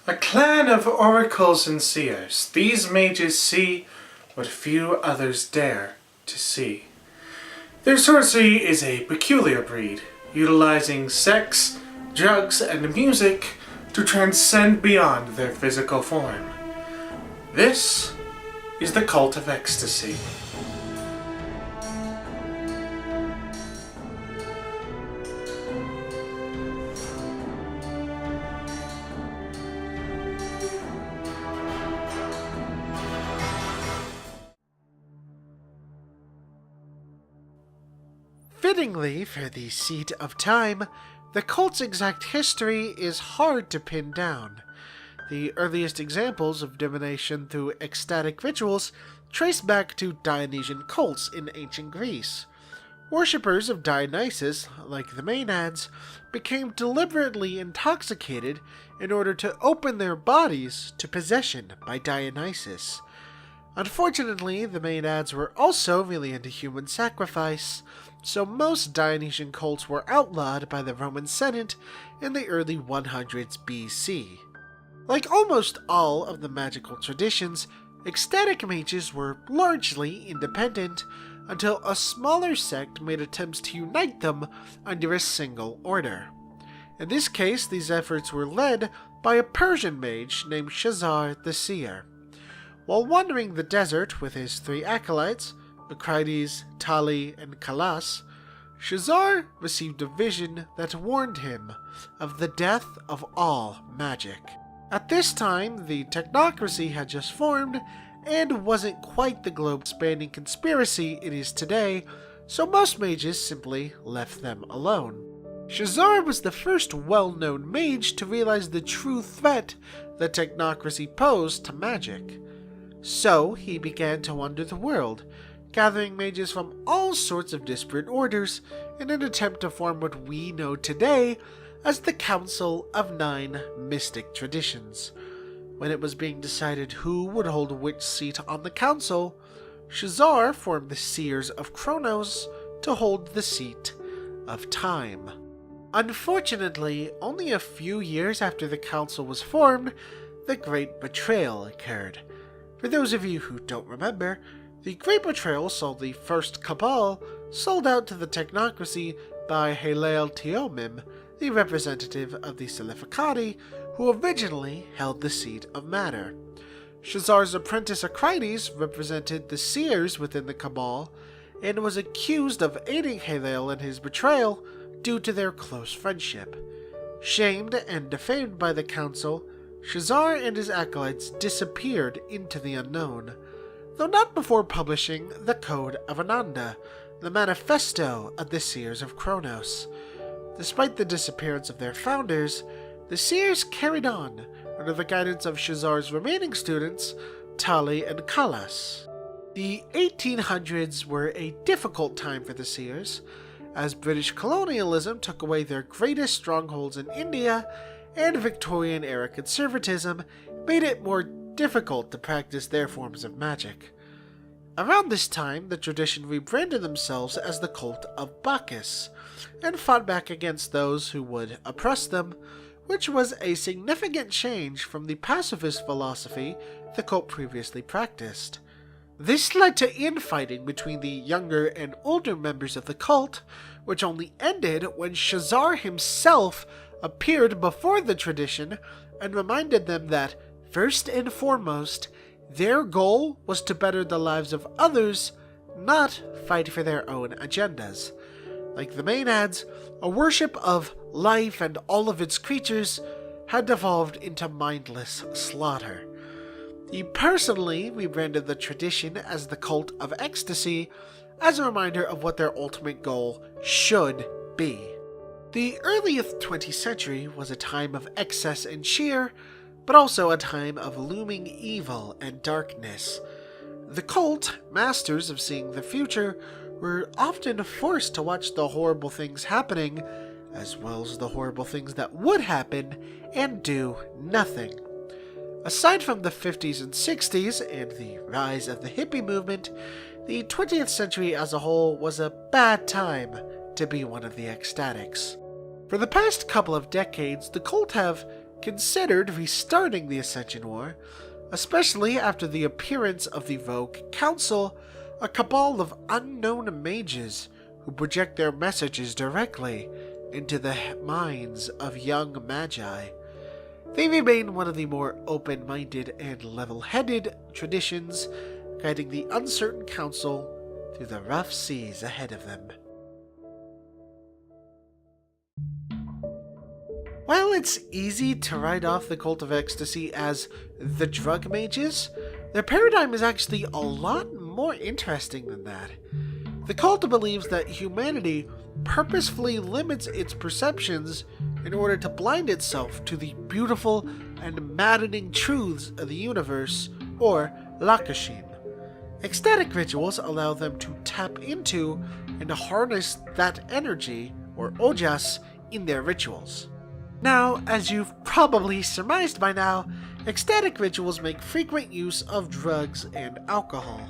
A clan of oracles and seers, these mages see what few others dare to see. Their sorcery is a peculiar breed, utilizing sex, drugs, and music to transcend beyond their physical form. This is the Cult of Ecstasy. Fittingly for the seat of time, the cult's exact history is hard to pin down. The earliest examples of divination through ecstatic rituals trace back to Dionysian cults in ancient Greece. Worshippers of Dionysus, like the Maenads, became deliberately intoxicated in order to open their bodies to possession by Dionysus. Unfortunately, the Maenads were also really into human sacrifice, so most Dionysian cults were outlawed by the Roman Senate in the early 100s BC. Like almost all of the magical traditions, ecstatic mages were largely independent until a smaller sect made attempts to unite them under a single order. In this case, these efforts were led by a Persian mage named Shazar the Seer. While wandering the desert with his three acolytes, Acrides, Tali, and Kalas, Shazar received a vision that warned him of the death of all magic. At this time, the technocracy had just formed and wasn't quite the globe-spanning conspiracy it is today, so most mages simply left them alone. Shazar was the first well-known mage to realize the true threat the technocracy posed to magic. So he began to wander the world, gathering mages from all sorts of disparate orders in an attempt to form what we know today as the Council of Nine Mystic Traditions. When it was being decided who would hold which seat on the council, Shazar formed the Seers of Kronos to hold the seat of Time. Unfortunately, only a few years after the council was formed, the Great Betrayal occurred. For those of you who don't remember, the Great Betrayal saw the first Cabal sold out to the technocracy by Halel Teomim, the representative of the Silificati, who originally held the seat of matter. Shazar's apprentice Acrides represented the seers within the Cabal, and was accused of aiding Halel in his betrayal due to their close friendship. Shamed and defamed by the council, Shazar and his acolytes disappeared into the unknown, though not before publishing the Code of Ananda, the manifesto of the Seers of Kronos. Despite the disappearance of their founders, the Seers carried on under the guidance of Shazar's remaining students, Tali and Kalas. The 1800s were a difficult time for the Seers, as British colonialism took away their greatest strongholds in India, and Victorian-era conservatism made it more difficult to practice their forms of magic. Around this time, the tradition rebranded themselves as the Cult of Bacchus, and fought back against those who would oppress them, which was a significant change from the pacifist philosophy the cult previously practiced. This led to infighting between the younger and older members of the cult, which only ended when Shazar himself appeared before the tradition and reminded them that, first and foremost, their goal was to better the lives of others, not fight for their own agendas. Like the Maenads, a worship of life and all of its creatures had devolved into mindless slaughter. He personally rebranded the tradition as the Cult of Ecstasy as a reminder of what their ultimate goal should be. The early 20th century was a time of excess and cheer, but also a time of looming evil and darkness. The cult, masters of seeing the future, were often forced to watch the horrible things happening, as well as the horrible things that would happen, and do nothing. Aside from the 50s and 60s and the rise of the hippie movement, the 20th century as a whole was a bad time to be one of the ecstatics. For the past couple of decades, the cult have considered restarting the Ascension War, especially after the appearance of the Rogue Council, a cabal of unknown mages who project their messages directly into the minds of young magi. They remain one of the more open-minded and level-headed traditions, guiding the uncertain council through the rough seas ahead of them. While it's easy to write off the Cult of Ecstasy as the drug mages, their paradigm is actually a lot more interesting than that. The cult believes that humanity purposefully limits its perceptions in order to blind itself to the beautiful and maddening truths of the universe, or Lakashin. Ecstatic rituals allow them to tap into and harness that energy, or ojas, in their rituals. Now, as you've probably surmised by now, ecstatic rituals make frequent use of drugs and alcohol.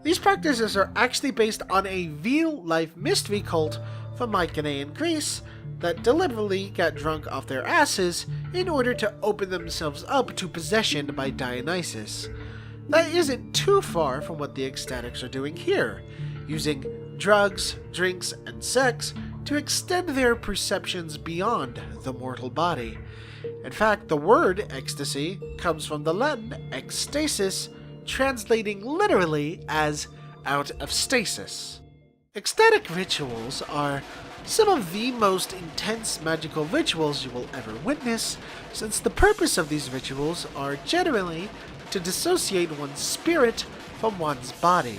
These practices are actually based on a real-life mystery cult from Mycenae in Greece that deliberately got drunk off their asses in order to open themselves up to possession by Dionysus. That isn't too far from what the ecstatics are doing here, using drugs, drinks, and sex to extend their perceptions beyond the mortal body. In fact, the word ecstasy comes from the Latin ecstasis, translating literally as out of stasis. Ecstatic rituals are some of the most intense magical rituals you will ever witness, since the purpose of these rituals are generally to dissociate one's spirit from one's body.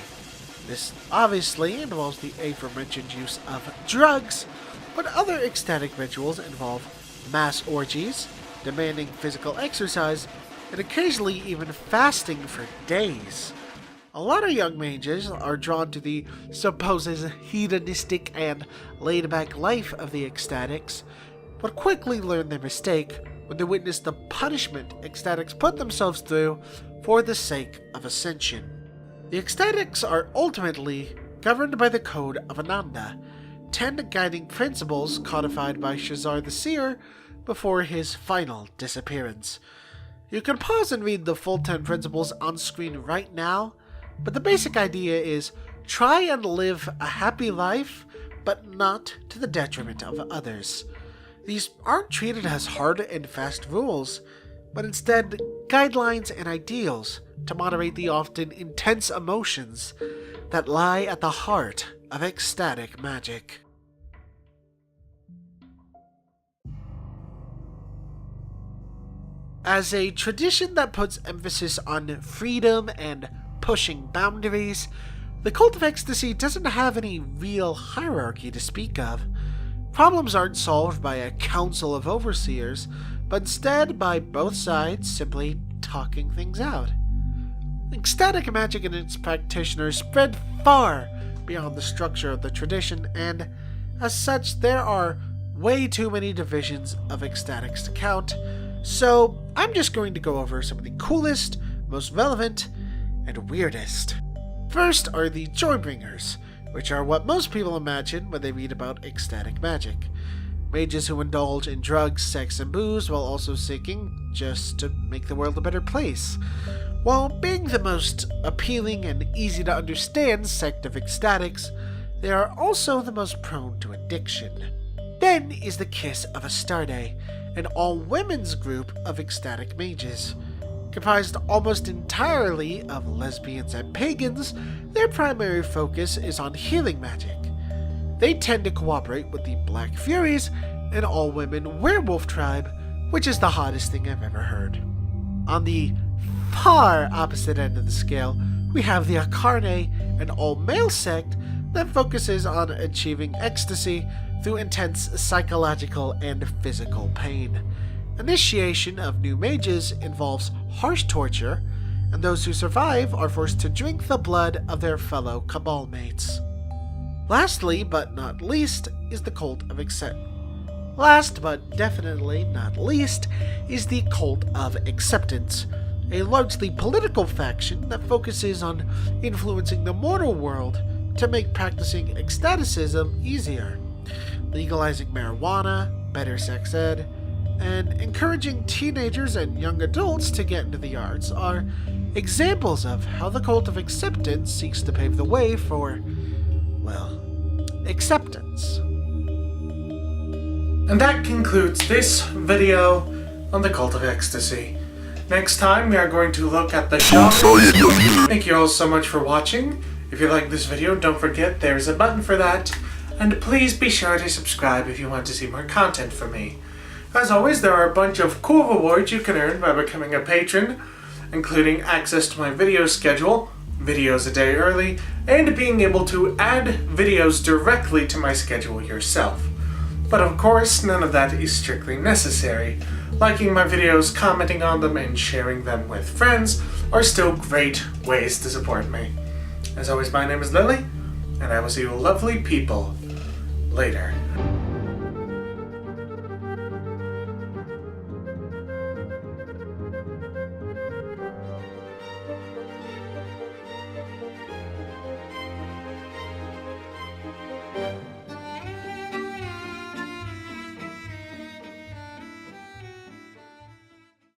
This obviously involves the aforementioned use of drugs, but other ecstatic rituals involve mass orgies, demanding physical exercise, and occasionally even fasting for days. A lot of young mages are drawn to the supposed hedonistic and laid-back life of the ecstatics, but quickly learn their mistake when they witness the punishment ecstatics put themselves through for the sake of ascension. The ecstatics are ultimately governed by the Code of Ananda, 10 guiding principles codified by Shazar the Seer before his final disappearance. You can pause and read the full 10 principles on screen right now, but the basic idea is try and live a happy life, but not to the detriment of others. These aren't treated as hard and fast rules, but instead guidelines and ideals to moderate the often intense emotions that lie at the heart of ecstatic magic. As a tradition that puts emphasis on freedom and pushing boundaries, the Cult of Ecstasy doesn't have any real hierarchy to speak of. Problems aren't solved by a council of overseers, but instead by both sides simply talking things out. Ecstatic magic and its practitioners spread far beyond the structure of the tradition, and as such, there are way too many divisions of ecstatics to count, so I'm just going to go over some of the coolest, most relevant, and weirdest. First are the Joybringers, which are what most people imagine when they read about ecstatic magic. Mages who indulge in drugs, sex, and booze while also seeking just to make the world a better place. While being the most appealing and easy to understand sect of ecstatics, they are also the most prone to addiction. Then is the Kiss of Astarte, an all-women's group of ecstatic mages. Comprised almost entirely of lesbians and pagans, their primary focus is on healing magic. They tend to cooperate with the Black Furies, an all-women werewolf tribe, which is the hottest thing I've ever heard. On the far opposite end of the scale, we have the Akarne, an all-male sect that focuses on achieving ecstasy through intense psychological and physical pain. Initiation of new mages involves harsh torture, and those who survive are forced to drink the blood of their fellow cabal mates. Lastly, but not least, is the Cult of Acceptance. Last, but definitely not least, is the Cult of Acceptance, a largely political faction that focuses on influencing the mortal world to make practicing ecstaticism easier, legalizing marijuana, better sex ed, and encouraging teenagers and young adults to get into the arts are examples of how the Cult of Acceptance seeks to pave the way for, well, acceptance. And that concludes this video on the Cult of Ecstasy. Next time we are going to look at the genres. Thank you all so much for watching. If you like this video, don't forget there's a button for that. And please be sure to subscribe if you want to see more content from me. As always, there are a bunch of cool rewards you can earn by becoming a patron, including access to my video schedule, videos a day early, and being able to add videos directly to my schedule yourself. But of course, none of that is strictly necessary. Liking my videos, commenting on them, and sharing them with friends are still great ways to support me. As always, my name is Lily, and I will see you lovely people later.